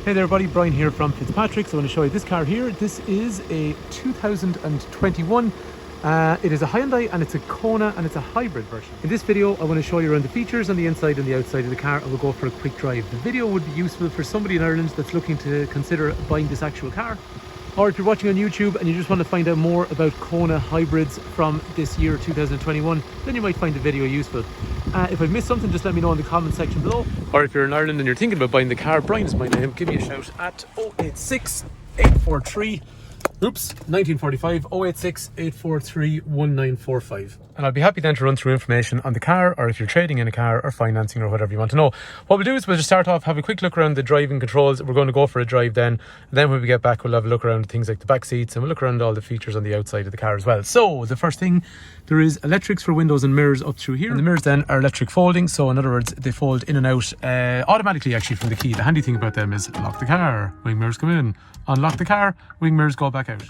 Hey there everybody, Brian here from Fitzpatrick. So I want to show you this car here. This is a 2021. It is a Hyundai and it's a Kona and it's a hybrid version. In this video I want to show you around the features on the inside and the outside of the car, and we'll go for a quick drive. The video would be useful for somebody in Ireland that's looking to consider buying this actual car. Or if you're watching on YouTube and you just want to find out more about Kona hybrids from this year 2021, then you might find the video useful. If I've missed something, just let me know in the comment section below. Or if you're in Ireland and you're thinking about buying the car, Brian is my name, give me a shout at 086 843 1945 086 843 1945. And I'll be happy then to run through information on the car, or if you're trading in a car or financing or whatever you want to know. What we'll do is we'll just start off, have a quick look around the driving controls. We're going to go for a drive then. And then when we get back, we'll have a look around things like the back seats, and we'll look around all the features on the outside of the car as well. So the first thing, there is electrics for windows and mirrors up through here. And the mirrors then are electric folding. So in other words, they fold in and out automatically actually from the key. The handy thing about them is lock the car, wing mirrors come in, unlock the car, wing mirrors go back out.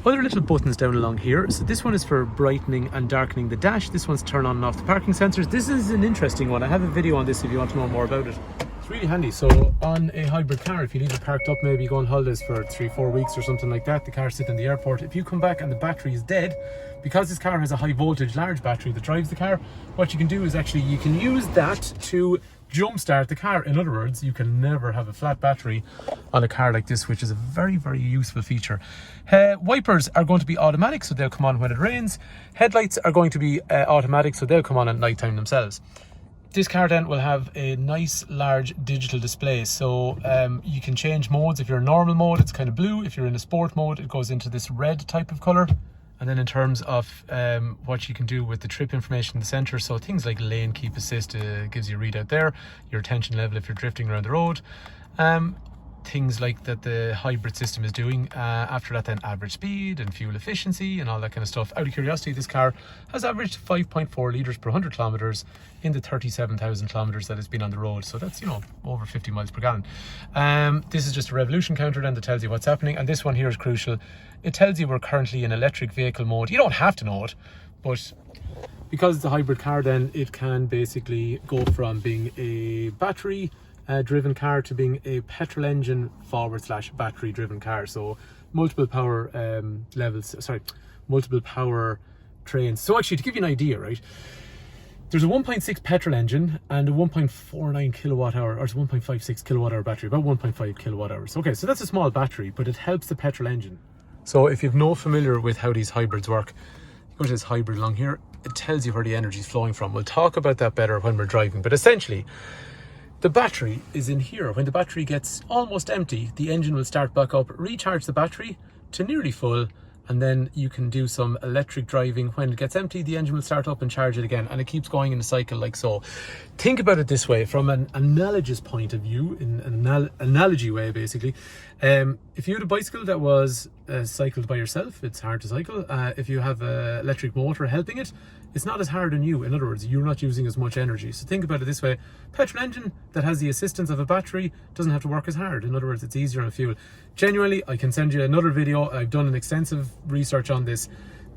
Other little buttons down along here. So this one is for brightening and darkening the dash. This one's turn on and off the parking sensors. This is an interesting one. I have a video on this if you want to know more about it. It's really handy. So on a hybrid car, if you leave it parked up, maybe you go on holidays for 3-4 weeks or something like that, the car's sitting in the airport. If you come back and the battery is dead, because this car has a high voltage large battery that drives the car, what you can do is actually you can use that to jumpstart the car. In other words, you can never have a flat battery on a car like this, which is a very, very useful feature. Wipers are going to be automatic, so they'll come on when it rains. Headlights are going to be automatic, so they'll come on at night time themselves. This car then will have a nice large digital display, so you can change modes. If you're in normal mode, it's kind of blue. If you're in a sport mode, it goes into this red type of color. And then in terms of what you can do with the trip information in the center, so things like lane keep assist gives you a readout there, your attention level if you're drifting around the road, things like that the hybrid system is doing. After that then average speed and fuel efficiency and all that kind of stuff. Out of curiosity, this car has averaged 5.4 litres per 100 kilometres in the 37,000 kilometres that it's been on the road. So that's, you know, over 50 miles per gallon. This is just a revolution counter then that tells you what's happening. And this one here is crucial. It tells you we're currently in electric vehicle mode. You don't have to know it, but because it's a hybrid car, then it can basically go from being a battery driven car to being a petrol engine / battery driven car. So multiple power multiple power trains. So actually, to give you an idea, right, there's a 1.6 petrol engine and a 1.49 kilowatt hour, or it's 1.56 kilowatt hour battery, about 1.5 kilowatt hours. Okay, so that's a small battery, but it helps the petrol engine. So if you've no familiar with how these hybrids work, you go to this hybrid along here, it tells you where the energy is flowing from. We'll talk about that better when we're driving, but essentially the battery is in here. When the battery gets almost empty, the engine will start back up, recharge the battery to nearly full, and then you can do some electric driving. When it gets empty, the engine will start up and charge it again, and it keeps going in a cycle like so. Think about it this way, from an analogous point of view, in an analogy way basically. If you had a bicycle that was cycled by yourself, it's hard to cycle. If you have an electric motor helping it, it's not as hard on you. In other words, you're not using as much energy. So think about it this way. Petrol engine that has the assistance of a battery doesn't have to work as hard. In other words, it's easier on fuel. Genuinely, I can send you another video. I've done an extensive research on this.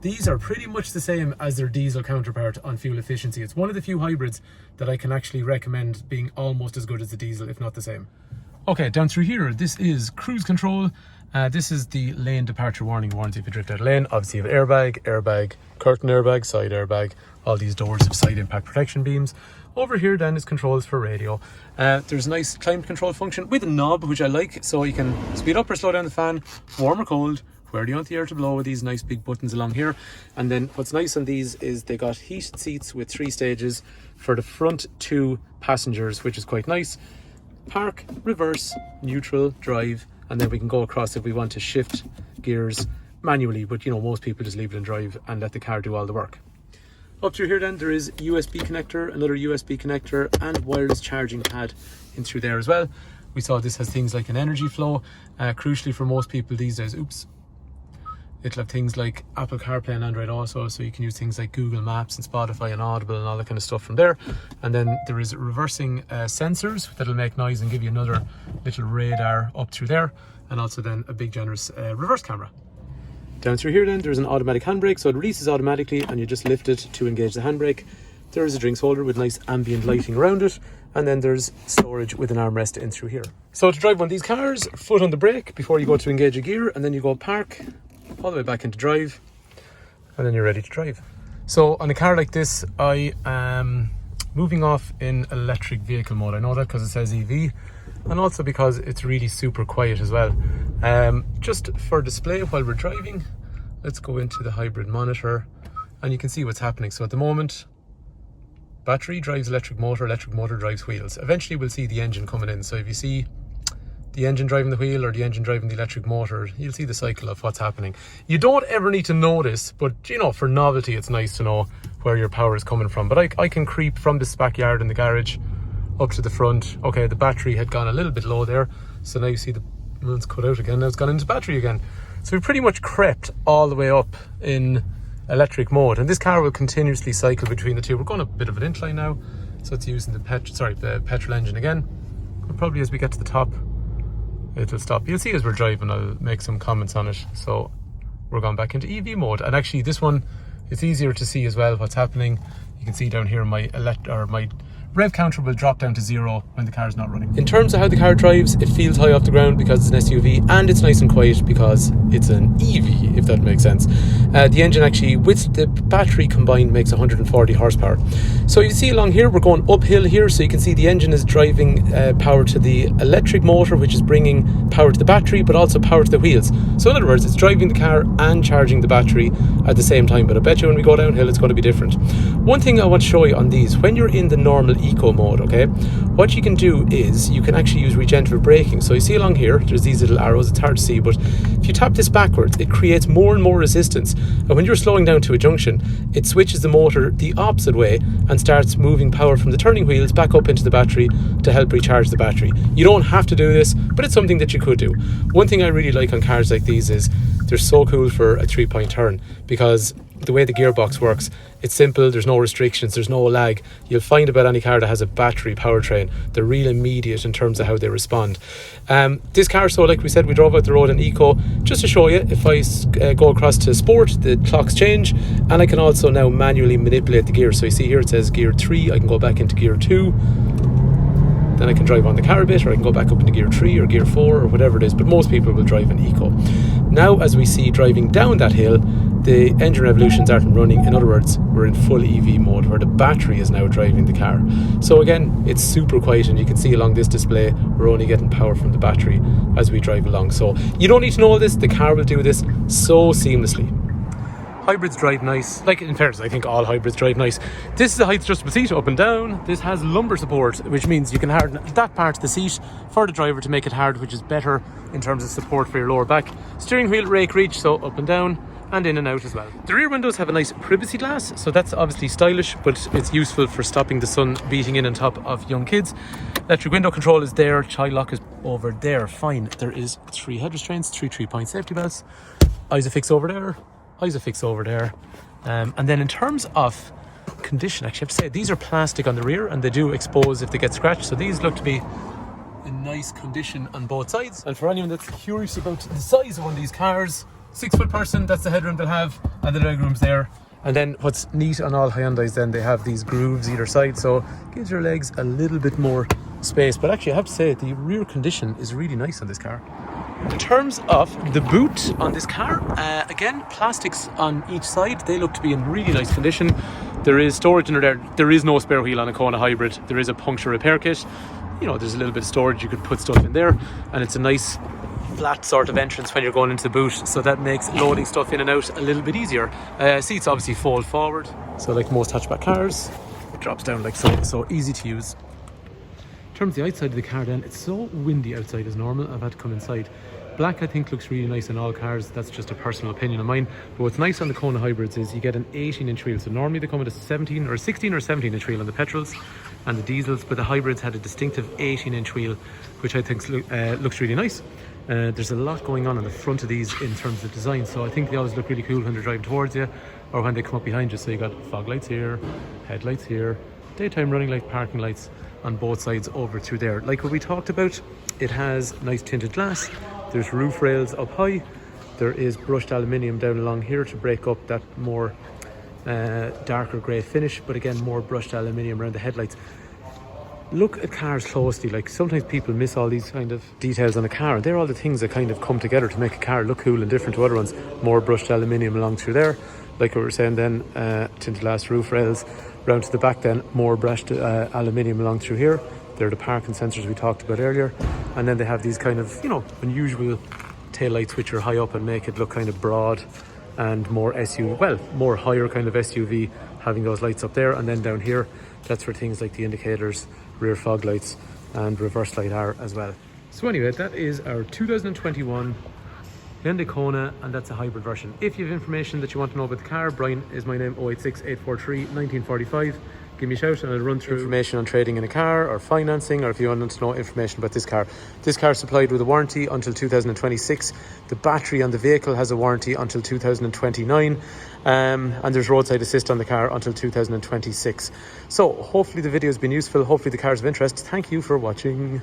These are pretty much the same as their diesel counterpart on fuel efficiency. It's one of the few hybrids that I can actually recommend being almost as good as the diesel, if not the same. Okay, down through here, this is cruise control. This is the lane departure warning, warns if you drift out of lane. Obviously you have airbag, curtain airbag, side airbag. All these doors have side impact protection beams. Over here then is controls for radio. There's a nice climate control function with a knob, which I like, so you can speed up or slow down the fan, warm or cold, where do you want the air to blow, with these nice big buttons along here. And then what's nice on these is they got heated seats with 3 stages for the front 2 passengers, which is quite nice. Park, reverse, neutral, drive, and then we can go across if we want to shift gears manually, but you know, most people just leave it in drive and let the car do all the work. Up through here then there is USB connector, another USB connector, and wireless charging pad in through there as well. We saw this has things like an energy flow. Crucially for most people these days, it'll have things like Apple CarPlay and Android Auto, so you can use things like Google Maps and Spotify and Audible and all that kind of stuff from there. And then there is reversing sensors that'll make noise and give you another little radar up through there, and also then a big generous reverse camera. Down through here then there's an automatic handbrake, so it releases automatically and you just lift it to engage the handbrake. There is a drinks holder with nice ambient lighting around it, and then there's storage with an armrest in through here. So to drive one of these cars, foot on the brake before you go to engage a gear, and then you go park, all the way back into drive, and then you're ready to drive. So on a car like this, I am moving off in electric vehicle mode. I know that because it says EV, and also because it's really super quiet as well. Just for display while we're driving, let's go into the hybrid monitor, and you can see what's happening. So at the moment, battery drives electric motor drives wheels. Eventually we'll see the engine coming in. So if you see the engine driving the wheel or the engine driving the electric motor, you'll see the cycle of what's happening. You don't ever need to know this, but you know, for novelty, it's nice to know where your power is coming from. But I can creep from this backyard in the garage up to the front. Okay, the battery had gone a little bit low there. So now you see the it's cut out again. Now it's gone into battery again. So we've pretty much crept all the way up in electric mode, and this car will continuously cycle between the two. We're going a bit of an incline now, so it's using the petrol engine again. But probably as we get to the top, it'll stop. You'll see as we're driving, I'll make some comments on it. So we're going back into EV mode, and actually this one, it's easier to see as well what's happening. You can see down here my rev counter will drop down to 0 when the car is not running. In terms of how the car drives, it feels high off the ground because it's an SUV, and it's nice and quiet because it's an EV, if that makes sense. The engine actually, with the battery combined, makes 140 horsepower. So you see along here, we're going uphill here, so you can see the engine is driving power to the electric motor, which is bringing power to the battery, but also power to the wheels. So in other words, it's driving the car and charging the battery at the same time, but I bet you when we go downhill, it's going to be different. One thing I want to show you on these, when you're in the normal eco mode, okay, what you can do is you can actually use regenerative braking. So you see along here, there's these little arrows. It's hard to see, but if you tap this backwards, it creates more and more resistance, and when you're slowing down to a junction, it switches the motor the opposite way and starts moving power from the turning wheels back up into the battery to help recharge the battery. You don't have to do this, but it's something that you could do. One thing I really like on cars like these is they're so cool for a 3-point turn, because the way the gearbox works, it's simple, there's no restrictions, there's no lag. You'll find about any car that has a battery powertrain, they're real immediate in terms of how they respond. This car, so like we said, we drove out the road in eco. Just to show you, if I go across to sport, the clocks change, and I can also now manually manipulate the gears. So you see here it says gear 3, I can go back into gear 2, then I can drive on the car a bit, or I can go back up into gear 3 or gear 4 or whatever it is, but most people will drive in eco. Now as we see driving down that hill, the engine revolutions aren't running. In other words, we're in full EV mode where the battery is now driving the car. So again, it's super quiet, and you can see along this display we're only getting power from the battery as we drive along. So you don't need to know all this, the car will do this so seamlessly. Hybrids drive nice. Like, in fairness, I think all hybrids drive nice. This is a height adjustable seat, up and down. This has lumbar support, which means you can harden that part of the seat for the driver to make it hard, which is better in terms of support for your lower back. Steering wheel rake reach, so up and down and in and out as well. The rear windows have a nice privacy glass, so that's obviously stylish, but it's useful for stopping the sun beating in on top of young kids. Electric window control is there, child lock is over there, fine. There is 3 head restraints, 3 3-point safety belts, ISOFIX over there, ISOFIX over there. And then in terms of condition, actually I have to say, these are plastic on the rear and they do expose if they get scratched, so these look to be in nice condition on both sides. And for anyone that's curious about the size of one of these cars, 6-foot person, that's the headroom they'll have, and the leg room's there. And then what's neat on all Hyundais, then they have these grooves either side, so gives your legs a little bit more space. But actually I have to say, the rear condition is really nice on this car. In terms of the boot on this car, again, plastics on each side, they look to be in really nice condition. There is storage in there. There is no spare wheel on a Kona Hybrid. There is a puncture repair kit. You know, there's a little bit of storage, you could put stuff in there, and it's a nice flat sort of entrance when you're going into the boot, so that makes loading stuff in and out a little bit easier. Seats obviously fold forward, so like most hatchback cars, it drops down like so, so easy to use. In terms of the outside of the car then, it's so windy outside as normal, I've had to come inside. Black I think looks really nice in all cars, that's just a personal opinion of mine, but what's nice on the Kona Hybrids is you get an 18-inch wheel, so normally they come with a 16 or 17-inch wheel on the petrols and the diesels, but the hybrids had a distinctive 18-inch wheel, which I think looks really nice. There's a lot going on the front of these in terms of design, so I think they always look really cool when they're driving towards you or when they come up behind you. So you got fog lights here, headlights here, daytime running light, parking lights on both sides over through there. Like what we talked about, it has nice tinted glass, there's roof rails up high, there is brushed aluminium down along here to break up that more darker grey finish, but again more brushed aluminium around the headlights. Look at cars closely. Like, sometimes people miss all these kind of details on a car, and they're all the things that kind of come together to make a car look cool and different to other ones. More brushed aluminium along through there, like we were saying then, tinted glass roof rails. Round to the back then, more brushed aluminium along through here. They're the parking sensors we talked about earlier. And then they have these kind of, you know, unusual taillights which are high up and make it look kind of broad and more SUV, well, more higher kind of SUV, having those lights up there. And then down here, that's where things like the indicators, rear fog lights and reverse light are as well. So anyway, that is our 2021 Hyundai Kona, and that's a hybrid version. If you have information that you want to know about the car, Brian is my name, 086 843 1945. Give me a shout and I'll run through information on trading in a car or financing, or if you want to know information about this car. This car is supplied with a warranty until 2026. The battery on the vehicle has a warranty until 2029. And there's roadside assist on the car until 2026. So hopefully the video has been useful. Hopefully the car is of interest. Thank you for watching.